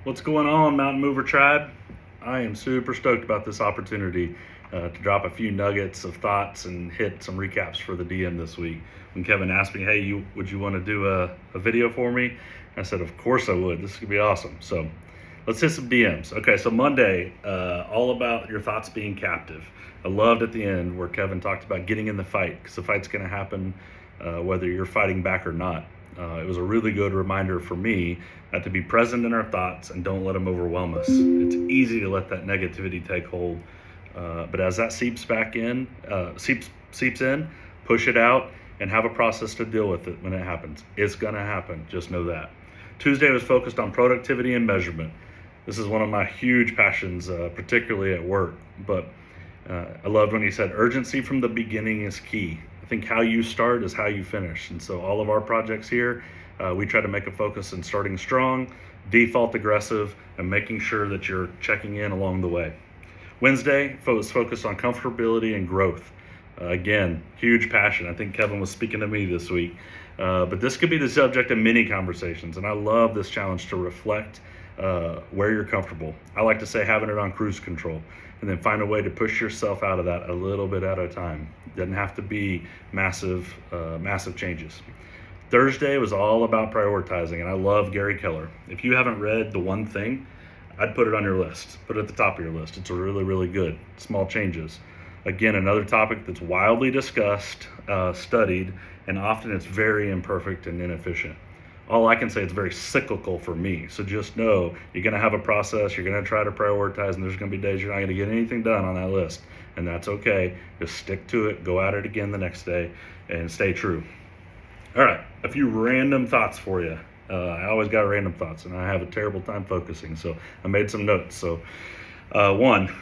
What's going on, Mountain Mover Tribe? I am super stoked about this opportunity to drop a few nuggets of thoughts and hit some recaps for the DM this week. When Kevin asked me, hey, would you want to do a video for me? I said, of course I would. This could be awesome. So let's hit some DMs. Okay, so Monday, all about your thoughts being captive. I loved at the end where Kevin talked about getting in the fight, because the fight's going to happen whether you're fighting back or not. It was a really good reminder for me to be present in our thoughts and don't let them overwhelm us. It's easy to let that negativity take hold, but as that seeps in, push it out and have a process to deal with it when it happens. It's going to happen. Just know that. Tuesday was focused on productivity and measurement. This is one of my huge passions, particularly at work. But I loved when he said urgency from the beginning is key. I think how you start is how you finish. And so all of our projects here, we try to make a focus on starting strong, default aggressive, and making sure that you're checking in along the way. Wednesday was focused on comfortability and growth. Again, huge passion. I think Kevin was speaking to me this week. But this could be the subject of many conversations. And I love this challenge to reflect where you're comfortable. I like to say having it on cruise control, and then find a way to push yourself out of that a little bit at a time. It doesn't have to be massive changes. Thursday was all about prioritizing, and I love Gary Keller. If you haven't read The One Thing, I'd put it on your list. Put it at the top of your list. It's really, really good. Small changes. Again, another topic that's widely discussed, studied, and often it's very imperfect and inefficient. All I can say, it's very cyclical for me. So just know you're going to have a process. You're going to try to prioritize, and there's going to be days you're not going to get anything done on that list. And that's okay. Just stick to it. Go at it again the next day and stay true. All right. A few random thoughts for you. I always got random thoughts, and I have a terrible time focusing. So I made some notes. So one,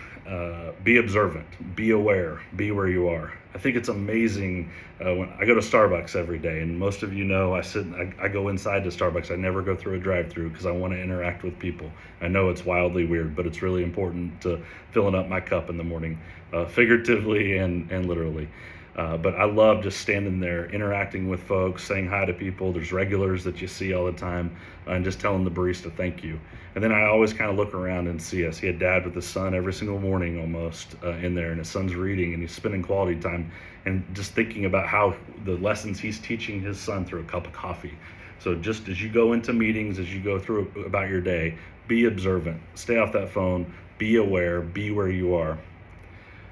be observant, be aware, be where you are. I think it's amazing when I go to Starbucks every day, and most of you know I go inside to Starbucks. I never go through a drive-through because I want to interact with people. I know it's wildly weird, but it's really important to filling up my cup in the morning, figuratively and literally. But I love just standing there, interacting with folks, saying hi to people. There's regulars that you see all the time, and just telling the barista thank you. And then I always kind of look around and see a dad with his son every single morning almost in there, and his son's reading, and he's spending quality time, and just thinking about how the lessons he's teaching his son through a cup of coffee. So just as you go into meetings, as you go through about your day, be observant, stay off that phone, be aware, be where you are.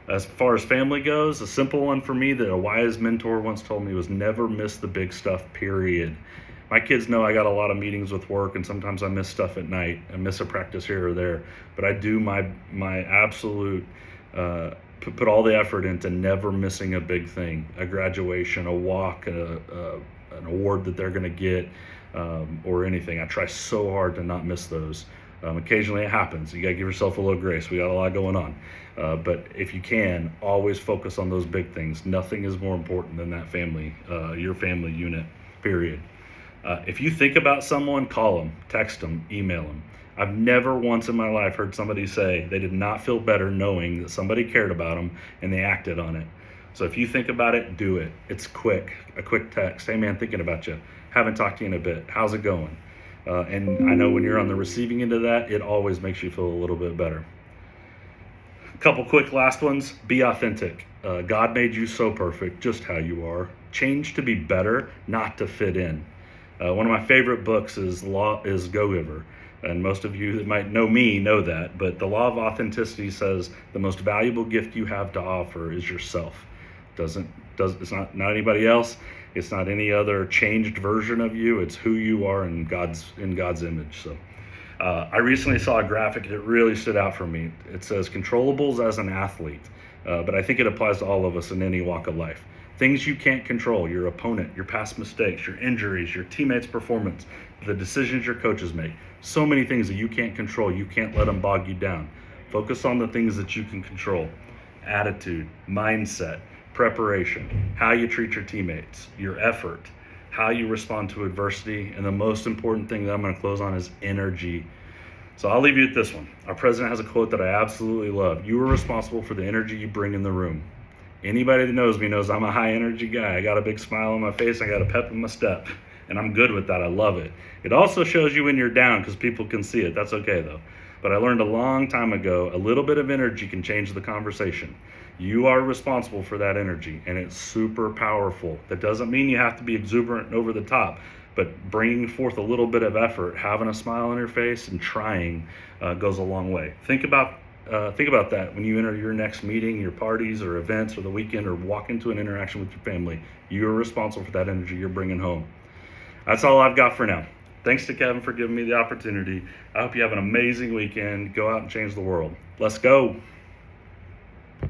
As far as family goes, a simple one for me that a wise mentor once told me was never miss the big stuff, period. My kids know I got a lot of meetings with work, and sometimes I miss stuff at night. I miss a practice here or there, but I do my absolute, put all the effort into never missing a big thing, a graduation, a walk, an award that they're gonna get, or anything. I try so hard to not miss those. Occasionally it happens. You got to give yourself a little grace. We got a lot going on. But if you can, always focus on those big things. Nothing is more important than that family, your family unit, period. If you think about someone, call them, text them, email them. I've never once in my life heard somebody say they did not feel better knowing that somebody cared about them and they acted on it. So if you think about it, do it. It's quick. A quick text. Hey man, thinking about you. Haven't talked to you in a bit. How's it going? And I know when you're on the receiving end of that, it always makes you feel a little bit better. A couple quick last ones. Be authentic. God made you so perfect, just how you are. Change to be better, not to fit in. One of my favorite books is Go Giver. And most of you that might know me know that. But the law of authenticity says the most valuable gift you have to offer is yourself. It's not anybody else. It's not any other changed version of you. It's who you are in God's image. So I recently saw a graphic that really stood out for me. It says controllables as an athlete, but I think it applies to all of us in any walk of life. Things you can't control: your opponent, your past mistakes, your injuries, your teammates' performance, the decisions your coaches make. So many things that you can't control. You can't let them bog you down. Focus on the things that you can control: attitude, mindset, preparation, how you treat your teammates, your effort, how you respond to adversity, and the most important thing that I'm going to close on is energy. So I'll leave you with this one. Our president has a quote that I absolutely love. You are responsible for the energy you bring in the room. Anybody that knows me knows I'm a high energy guy. I got a big smile on my face. I got a pep in my step. And I'm good with that. I love it. It also shows you when you're down because people can see it. That's okay though. But I learned a long time ago, a little bit of energy can change the conversation. You are responsible for that energy, and it's super powerful. That doesn't mean you have to be exuberant and over the top, but bringing forth a little bit of effort, having a smile on your face, and trying goes a long way. Think about that when you enter your next meeting, your parties or events or the weekend, or walk into an interaction with your family. You're responsible for that energy you're bringing home. That's all I've got for now. Thanks to Kevin for giving me the opportunity. I hope you have an amazing weekend. Go out and change the world. Let's go.